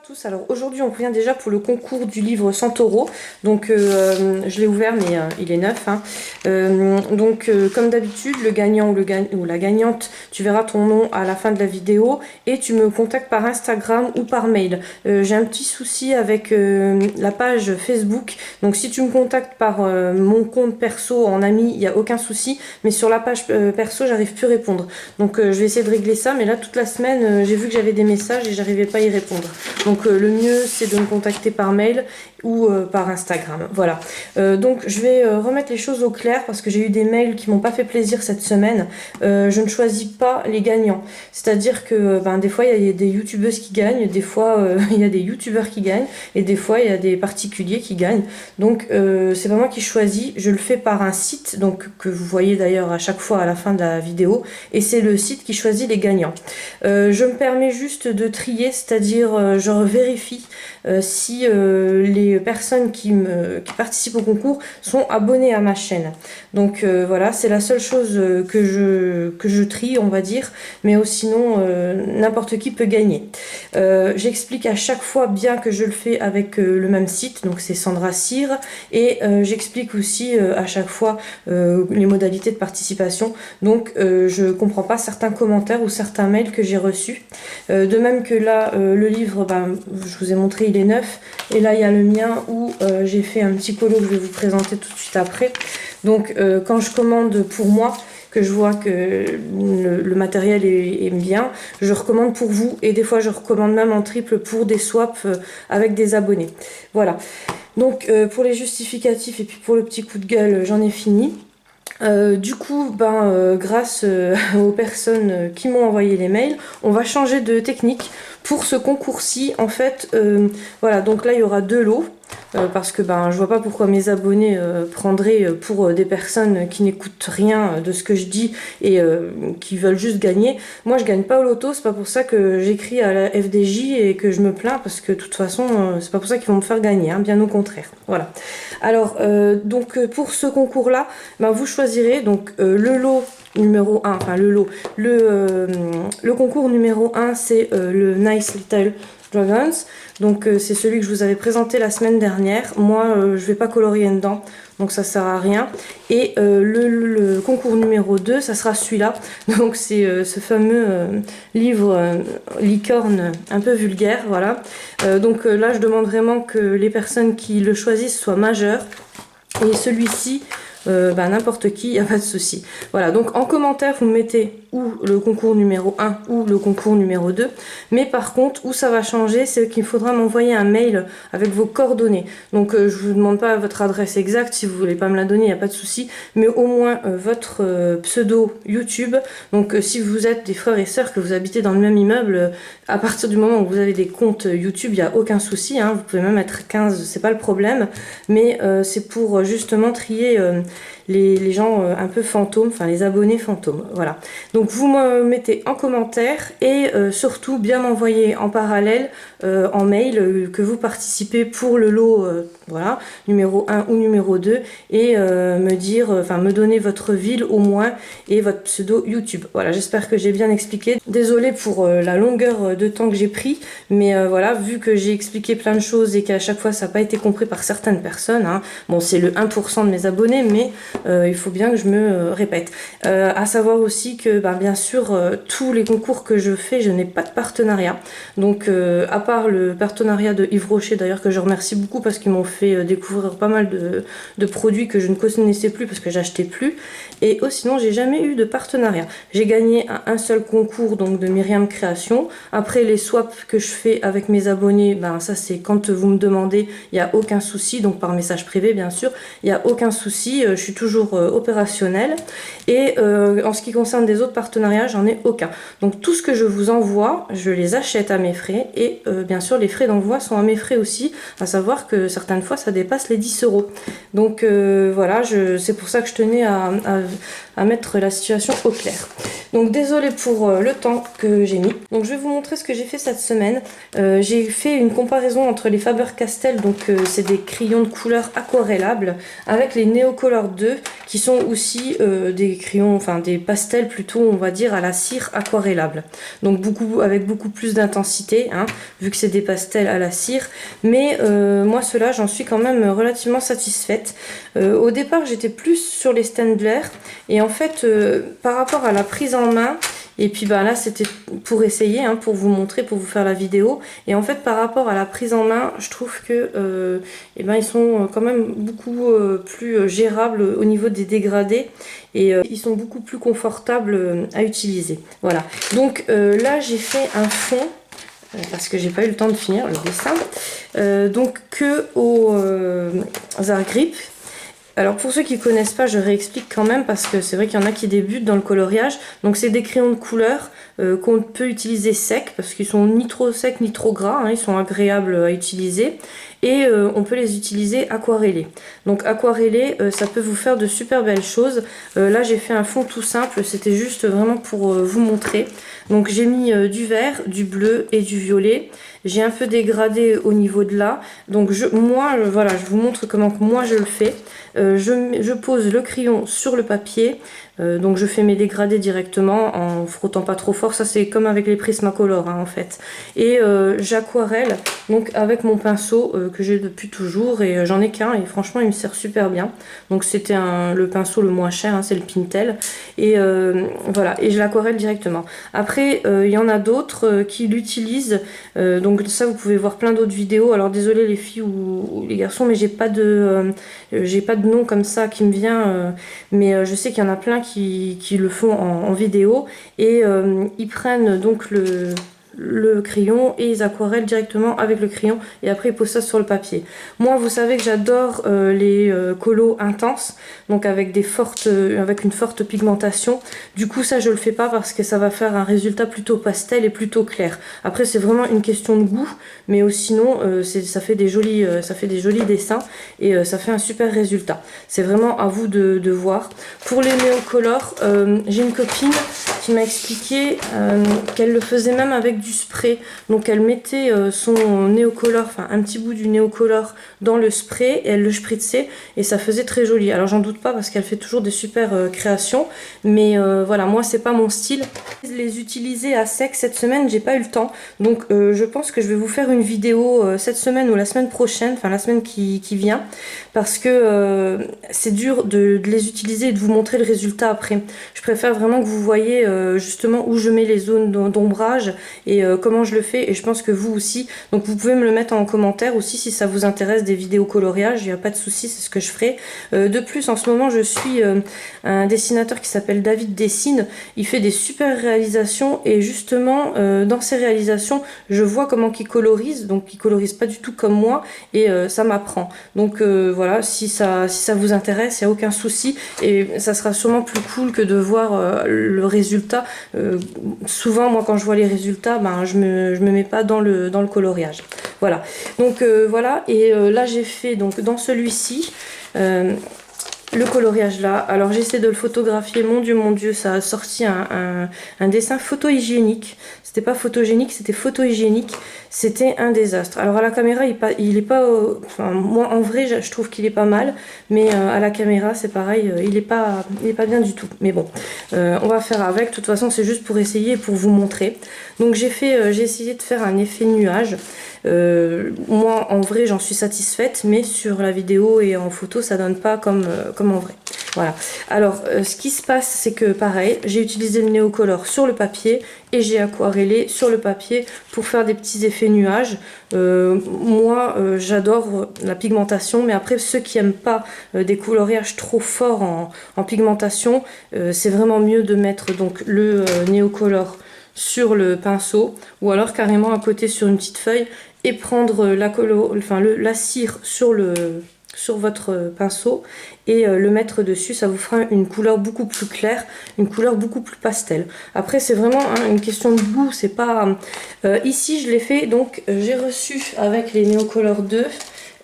tous, alors aujourd'hui on revient déjà pour le concours du livre Centauro, donc je l'ai ouvert mais il est neuf, hein. Comme d'habitude le gagnant ou la gagnante, tu verras ton nom à la fin de la vidéo et tu me contactes par Instagram ou par mail. J'ai un petit souci avec la page Facebook, donc si tu me contactes par mon compte perso en ami, il n'y a aucun souci, mais sur la page perso j'arrive plus à répondre, donc je vais essayer de régler ça, mais là toute la semaine j'ai vu que j'avais des messages et j'arrivais pas à y répondre. Donc le mieux c'est de me contacter par mail ou par Instagram. Voilà. Donc je vais remettre les choses au clair parce que j'ai eu des mails qui m'ont pas fait plaisir cette semaine. Je ne choisis pas les gagnants. C'est-à-dire que des fois il y a des youtubeuses qui gagnent, des fois il y a des youtubeurs qui gagnent et des fois il y a des particuliers qui gagnent. Donc c'est pas moi qui choisis, je le fais par un site donc que vous voyez d'ailleurs à chaque fois à la fin de la vidéo, et c'est le site qui choisit les gagnants. Je me permets juste de trier, c'est-à-dire je vérifie si les personnes qui participent au concours sont abonnées à ma chaîne. Donc voilà, c'est la seule chose que je trie, on va dire, mais sinon n'importe qui peut gagner. J'explique à chaque fois bien que je le fais avec le même site, donc c'est Sandra Cyr, et j'explique aussi à chaque fois les modalités de participation, donc je comprends pas certains commentaires ou certains mails que j'ai reçus. De même que là, le livre, je vous ai montré, il est neuf, et là il y a le mien où j'ai fait un petit colo que je vais vous présenter tout de suite après. Donc quand je commande pour moi, que je vois que le matériel est bien, je recommande pour vous, et des fois je recommande même en triple pour des swaps avec des abonnés. Voilà, donc pour les justificatifs et puis pour le petit coup de gueule, j'en ai fini. Du coup, grâce aux personnes qui m'ont envoyé les mails, on va changer de technique pour ce concours-ci. En fait, voilà, donc là il y aura deux lots. Parce que je vois pas pourquoi mes abonnés prendraient pour des personnes qui n'écoutent rien de ce que je dis et qui veulent juste gagner. Moi je gagne pas au loto, c'est pas pour ça que j'écris à la FDJ et que je me plains, parce que de toute façon c'est pas pour ça qu'ils vont me faire gagner, hein, bien au contraire. Voilà. Alors pour ce concours là, vous choisirez donc le lot numéro 1, enfin le concours numéro 1, c'est le Nice Little Dragons. Donc c'est celui que je vous avais présenté la semaine dernière. Moi je vais pas colorier dedans, donc ça sert à rien. Et le concours numéro 2, ça sera celui-là. Donc c'est ce fameux livre licorne un peu vulgaire, voilà. Donc là je demande vraiment que les personnes qui le choisissent soient majeures. Et celui-ci, n'importe qui, il n'y a pas de souci. Voilà, donc en commentaire, vous mettez ou le concours numéro 1 ou le concours numéro 2. Mais par contre, où ça va changer, c'est qu'il faudra m'envoyer un mail avec vos coordonnées. Donc je vous demande pas votre adresse exacte, si vous voulez pas me la donner, il n'y a pas de souci. Mais au moins votre pseudo YouTube. Donc si vous êtes des frères et sœurs, que vous habitez dans le même immeuble, à partir du moment où vous avez des comptes YouTube, il n'y a aucun souci, hein. Vous pouvez même être 15, c'est pas le problème. Mais c'est pour justement trier les gens un peu fantômes, enfin les abonnés fantômes. Voilà. Donc vous me mettez en commentaire et surtout bien m'envoyer en parallèle en mail que vous participez pour le lot voilà, numéro 1 ou numéro 2, et me donner votre ville au moins et votre pseudo YouTube. Voilà, j'espère que j'ai bien expliqué. Désolée pour la longueur de temps que j'ai pris, mais voilà, vu que j'ai expliqué plein de choses et qu'à chaque fois ça n'a pas été compris par certaines personnes, hein. Bon, c'est le 1% de mes abonnés, mais il faut bien que je me répète. À savoir aussi que bien sûr tous les concours que je fais, je n'ai pas de partenariat. Donc à part le partenariat de Yves Rocher, d'ailleurs, que je remercie beaucoup parce qu'ils m'ont fait découvrir pas mal de produits que je ne connaissais plus parce que j'achetais plus. Et sinon j'ai jamais eu de partenariat. J'ai gagné un seul concours, donc de Myriam Création. Après les swaps que je fais avec mes abonnés, ça c'est quand vous me demandez, il n'y a aucun souci, donc par message privé bien sûr, il n'y a aucun souci, je suis toujours opérationnelle. Et en ce qui concerne des autres partenariats, j'en ai aucun. Donc tout ce que je vous envoie, je les achète à mes frais, et bien sûr les frais d'envoi sont à mes frais aussi, à savoir que certaines fois ça dépasse les 10 €. Donc voilà, c'est pour ça que je tenais à mettre la situation au clair. Donc désolée pour le temps que j'ai mis. Donc je vais vous montrer ce que j'ai fait cette semaine. J'ai fait une comparaison entre les Faber-Castell, donc c'est des crayons de couleur aquarellables, avec les Neocolor 2 qui sont aussi des crayons, enfin des pastels plutôt on va dire à la cire aquarellable. Donc avec beaucoup plus d'intensité, hein, vu que c'est des pastels à la cire. Mais moi ceux-là j'en suis quand même relativement satisfaite. Au départ j'étais plus sur les Staedtler et en fait par rapport à la prise en main, et puis bah là c'était pour essayer, hein, pour vous montrer, pour vous faire la vidéo, et en fait par rapport à la prise en main je trouve que eh ben, ils sont quand même beaucoup plus gérables au niveau des dégradés, et ils sont beaucoup plus confortables à utiliser. Voilà, donc là j'ai fait un fond parce que j'ai pas eu le temps de finir le dessin, donc que aux Art Grip. Alors pour ceux qui ne connaissent pas, je réexplique quand même parce que c'est vrai qu'il y en a qui débutent dans le coloriage. Donc c'est des crayons de couleur qu'on peut utiliser secs parce qu'ils sont ni trop secs ni trop gras, hein, ils sont agréables à utiliser. Et on peut les utiliser aquarellés. Donc aquarellés, ça peut vous faire de super belles choses. Là j'ai fait un fond tout simple, c'était juste vraiment pour vous montrer. Donc j'ai mis du vert, du bleu et du violet. J'ai un peu dégradé au niveau de là. Donc voilà, je vous montre comment moi je le fais. Je pose le crayon sur le papier. Donc je fais mes dégradés directement en frottant pas trop fort. Ça c'est comme avec les Prismacolor, hein, en fait. Et j'aquarelle donc avec mon pinceau que j'ai depuis toujours, et j'en ai qu'un et franchement il me sert super bien. Donc c'était le pinceau le moins cher, hein, c'est le Pintel. Et voilà, et je l'aquarelle directement. Après il y en a d'autres qui l'utilisent. Donc ça vous pouvez voir plein d'autres vidéos. Alors désolé les filles ou les garçons, mais j'ai pas de nom comme ça qui me vient, mais je sais qu'il y en a plein qui le font en vidéo, et ils prennent donc le crayon et ils aquarellent directement avec le crayon, et après ils posent ça sur le papier. Moi vous savez que j'adore les colos intenses, donc avec une forte pigmentation. Du coup ça je le fais pas parce que ça va faire un résultat plutôt pastel et plutôt clair. Après c'est vraiment une question de goût, mais sinon ça fait des jolis dessins, et ça fait un super résultat. C'est vraiment à vous de voir. Pour les Neocolor, j'ai une copine qui m'a expliqué qu'elle le faisait même avec du spray. Donc elle mettait son Neocolor, enfin un petit bout du Neocolor dans le spray, et elle le spritzait, et ça faisait très joli. Alors j'en doute pas parce qu'elle fait toujours des super créations, mais voilà, moi c'est pas mon style. Les utiliser à sec cette semaine, j'ai pas eu le temps, donc je pense que je vais vous faire une vidéo cette semaine ou la semaine prochaine, enfin la semaine qui vient, parce que c'est dur de les utiliser et de vous montrer le résultat après. Je préfère vraiment que vous voyez justement où je mets les zones d'ombrage et comment je le fais, et je pense que vous aussi. Donc vous pouvez me le mettre en commentaire aussi si ça vous intéresse, des vidéos coloriage, il n'y a pas de souci, c'est ce que je ferai. De plus en ce moment je suis un dessinateur qui s'appelle David Dessine. Il fait des super réalisations, et justement dans ces réalisations je vois comment il colorise, donc il colorise pas du tout comme moi, et ça m'apprend. Donc voilà, si ça vous intéresse, il n'y a aucun souci, et ça sera sûrement plus cool que de voir le résultat. Souvent moi quand je vois les résultats, ben, je me mets pas dans le coloriage. Voilà, donc voilà, et là j'ai fait donc dans celui-ci le coloriage là. Alors j'essaie de le photographier, mon dieu, ça a sorti un dessin photo-hygiénique. C'était pas photogénique, c'était photo-hygiénique. C'était un désastre. Alors à la caméra, il est pas enfin, moi en vrai, je trouve qu'il est pas mal, mais à la caméra, c'est pareil, il est pas bien du tout. Mais bon, on va faire avec. De toute façon, c'est juste pour essayer et pour vous montrer. Donc j'ai essayé de faire un effet nuage. Moi en vrai j'en suis satisfaite, mais sur la vidéo et en photo ça donne pas comme en vrai. Voilà, alors ce qui se passe c'est que pareil, j'ai utilisé le Neocolor sur le papier et j'ai aquarellé sur le papier pour faire des petits effets nuages. Moi j'adore la pigmentation, mais après ceux qui aiment pas des coloriages trop forts en pigmentation, c'est vraiment mieux de mettre donc le Neocolor sur le pinceau, ou alors carrément à côté sur une petite feuille, et prendre la cire sur votre pinceau et le mettre dessus. Ça vous fera une couleur beaucoup plus claire, une couleur beaucoup plus pastel. Après c'est vraiment une question de goût, c'est pas ici je l'ai fait, donc j'ai reçu avec les Neocolor 2,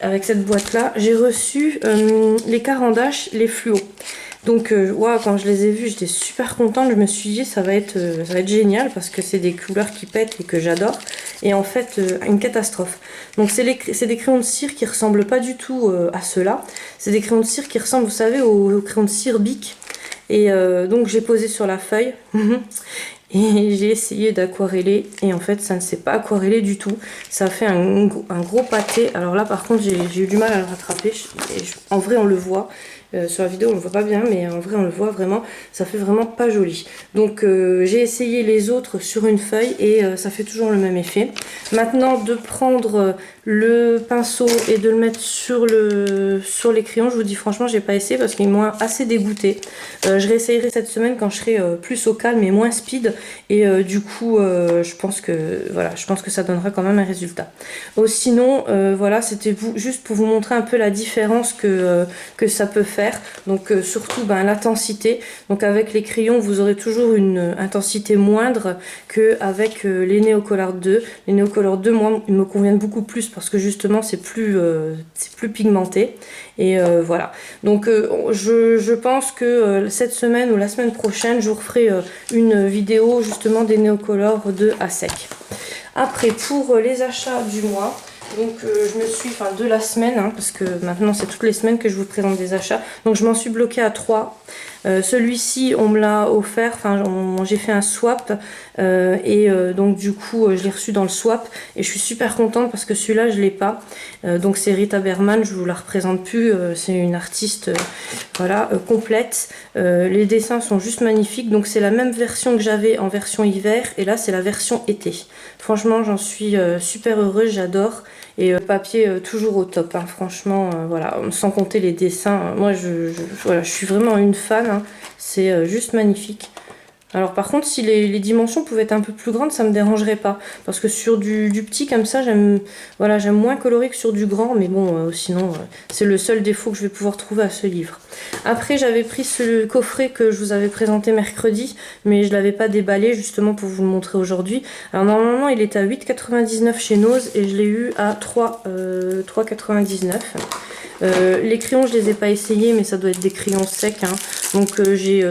avec cette boîte là, j'ai reçu les Caran d'Ache, les fluos. Donc ouais, quand je les ai vus, j'étais super contente. Je me suis dit ça va être génial parce que c'est des couleurs qui pètent et que j'adore. Et en fait, une catastrophe. Donc c'est des crayons de cire qui ressemblent pas du tout à ceux-là. C'est des crayons de cire qui ressemblent, vous savez, aux crayons de cire Bic. Et donc j'ai posé sur la feuille. Et j'ai essayé d'aquareller et en fait ça ne s'est pas aquarellé du tout. Ça a fait un gros pâté. Alors là par contre j'ai eu du mal à le rattraper. En vrai on le voit. Sur la vidéo on le voit pas bien mais en vrai on le voit vraiment, ça fait vraiment pas joli. Donc j'ai essayé les autres sur une feuille et ça fait toujours le même effet. Maintenant de prendre le pinceau et de le mettre sur les crayons, je vous dis franchement j'ai pas essayé parce qu'ils m'ont assez dégoûté. Je réessayerai cette semaine quand je serai plus au calme et moins speed et du coup je pense que ça donnera quand même un résultat. Sinon voilà, c'était juste pour vous montrer un peu la différence que ça peut faire. Donc surtout l'intensité. Donc avec les crayons vous aurez toujours une intensité moindre qu'avec les Neocolor 2. Les Neocolor 2 moi ils me conviennent beaucoup plus parce que justement c'est plus pigmenté. Et voilà. Donc je pense que cette semaine ou la semaine prochaine je vous referai une vidéo justement des Neocolor 2 à sec. Après pour les achats du mois. Donc de la semaine, hein, parce que maintenant c'est toutes les semaines que je vous présente des achats. Donc je m'en suis bloquée à 3. Celui-ci on me l'a offert, j'ai fait un swap donc du coup je l'ai reçu dans le swap et je suis super contente parce que celui-là je l'ai pas. Donc c'est Rita Berman, je vous la représente plus, c'est une artiste complète. Les dessins sont juste magnifiques, donc c'est la même version que j'avais en version hiver et là c'est la version été. Franchement j'en suis super heureuse, j'adore. Et papier toujours au top, hein. Franchement, voilà, sans compter les dessins. Moi, je suis vraiment une fan, hein. C'est juste magnifique. Alors par contre, si les dimensions pouvaient être un peu plus grandes, ça me dérangerait pas. Parce que sur du petit comme ça, j'aime moins coloré que sur du grand. Mais bon, sinon, c'est le seul défaut que je vais pouvoir trouver à ce livre. Après, j'avais pris ce coffret que je vous avais présenté mercredi, mais je l'avais pas déballé justement pour vous le montrer aujourd'hui. Alors normalement, il est à 8,99 chez Nose et je l'ai eu à 3,99. Les crayons je les ai pas essayés mais ça doit être des crayons secs, hein. Donc j'ai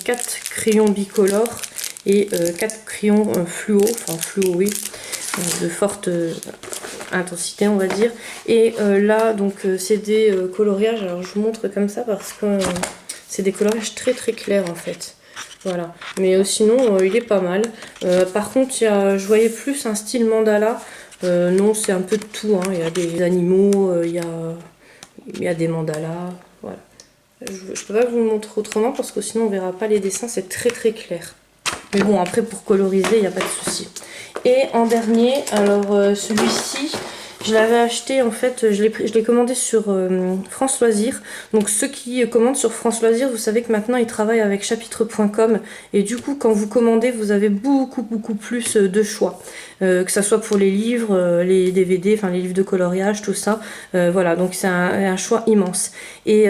4 crayons bicolores et 4 crayons fluo, oui, de forte intensité on va dire. Et là donc c'est des coloriages, alors je vous montre comme ça parce que c'est des coloriages très très clairs en fait. Voilà, mais sinon il est pas mal. Par contre je voyais plus un style mandala. Non, c'est un peu de tout, hein. Il y a des animaux, il y a des mandalas, voilà. Je peux pas vous le montrer autrement parce que sinon on verra pas les dessins, c'est très très clair. Mais bon, après pour coloriser, il n'y a pas de souci. Et en dernier, alors celui-ci, je l'avais acheté en fait, je l'ai commandé sur France Loisirs. Donc ceux qui commandent sur France Loisirs, vous savez que maintenant ils travaillent avec chapitre.com. Et du coup, quand vous commandez, vous avez beaucoup plus de choix. Que ça soit pour les livres, les DVD, enfin les livres de coloriage, tout ça. Voilà, donc c'est un choix immense. Et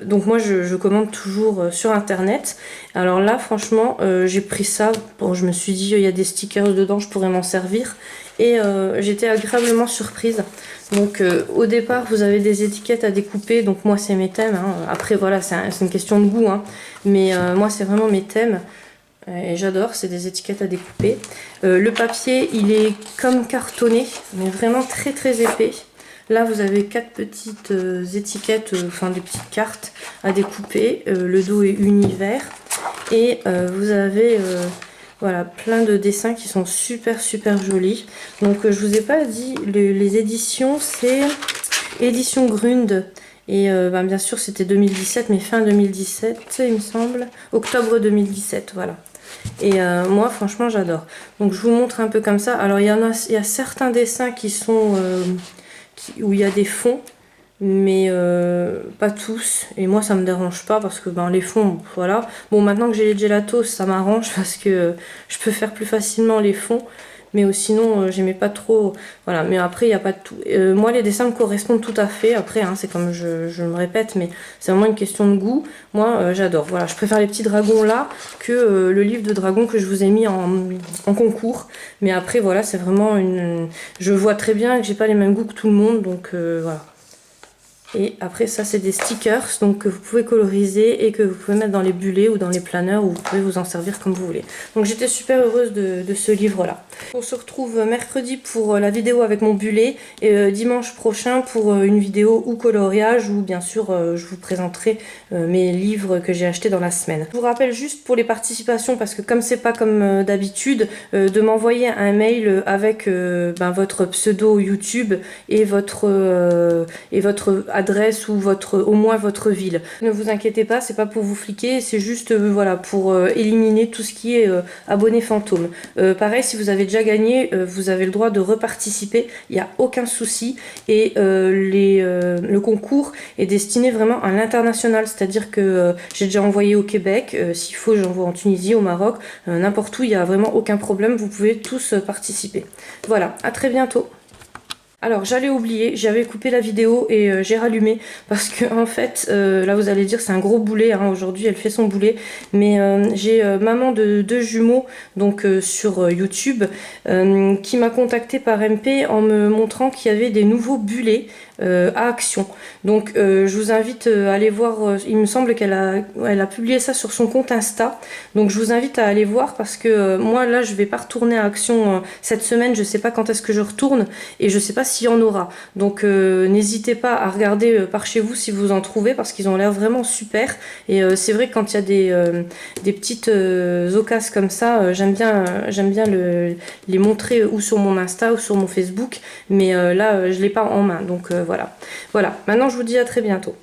donc moi je commande toujours sur internet. Alors là franchement j'ai pris ça, bon, je me suis dit il y a des stickers dedans, je pourrais m'en servir. Et j'étais agréablement surprise. Donc au départ vous avez des étiquettes à découper, donc moi c'est mes thèmes, hein. Après voilà c'est une question de goût, hein. Mais moi c'est vraiment mes thèmes. Et j'adore, c'est des étiquettes à découper. Le papier il est comme cartonné, mais vraiment très très épais. Là vous avez 4 petites étiquettes, des petites cartes à découper. Le dos est univers. Et vous avez voilà, plein de dessins qui sont super jolis. Donc je vous ai pas dit, les éditions c'est édition Grund. Et bien sûr c'était 2017, mais fin 2017 il me semble. Octobre 2017, voilà. Et moi franchement j'adore. Donc je vous montre un peu comme ça. Alors il y a certains dessins qui sont où il y a des fonds, mais pas tous. Et moi ça me dérange pas parce que les fonds, voilà. Bon, maintenant que j'ai les gelatos ça m'arrange parce que je peux faire plus facilement les fonds. Mais sinon j'aimais pas trop, voilà. Mais après il n'y a pas de tout. Moi les dessins me correspondent tout à fait. Après c'est comme je me répète, mais c'est vraiment une question de goût. Moi j'adore, voilà. Je préfère les petits dragons là que le livre de dragons que je vous ai mis en concours. Mais après voilà, c'est vraiment je vois très bien que j'ai pas les mêmes goûts que tout le monde, donc voilà. Et après ça c'est des stickers donc que vous pouvez coloriser et que vous pouvez mettre dans les bullets ou dans les planeurs, ou vous pouvez vous en servir comme vous voulez. Donc j'étais super heureuse de ce livre là. On se retrouve mercredi pour la vidéo avec mon bullet et dimanche prochain pour une vidéo ou coloriage, où bien sûr je vous présenterai mes livres que j'ai achetés dans la semaine. Je vous rappelle juste pour les participations, parce que comme c'est pas comme d'habitude, de m'envoyer un mail avec votre pseudo YouTube et votre adresse ou au moins votre ville. Ne vous inquiétez pas, c'est pas pour vous fliquer, c'est juste voilà, pour éliminer tout ce qui est abonné fantôme. Pareil, si vous avez déjà gagné, vous avez le droit de reparticiper, il n'y a aucun souci. Et le concours est destiné vraiment à l'international, c'est-à-dire que j'ai déjà envoyé au Québec, s'il faut j'envoie en Tunisie, au Maroc, n'importe où, il n'y a vraiment aucun problème, vous pouvez tous participer. Voilà, à très bientôt. Alors j'allais oublier, j'avais coupé la vidéo et j'ai rallumé parce que en fait, là vous allez dire c'est un gros boulet, hein, aujourd'hui elle fait son boulet, mais j'ai maman de 2 jumeaux donc sur YouTube qui m'a contacté par MP en me montrant qu'il y avait des nouveaux bullets à Action. Donc je vous invite à aller voir, il me semble qu'elle a publié ça sur son compte Insta, donc je vous invite à aller voir parce que moi là je vais pas retourner à Action cette semaine, je sais pas quand est-ce que je retourne et je sais pas s'il y en aura, donc n'hésitez pas à regarder par chez vous si vous en trouvez, parce qu'ils ont l'air vraiment super. Et c'est vrai que quand il y a des petites occasions comme ça, j'aime bien les montrer ou sur mon Insta ou sur mon Facebook, mais là je l'ai pas en main, donc voilà. Maintenant je vous dis à très bientôt.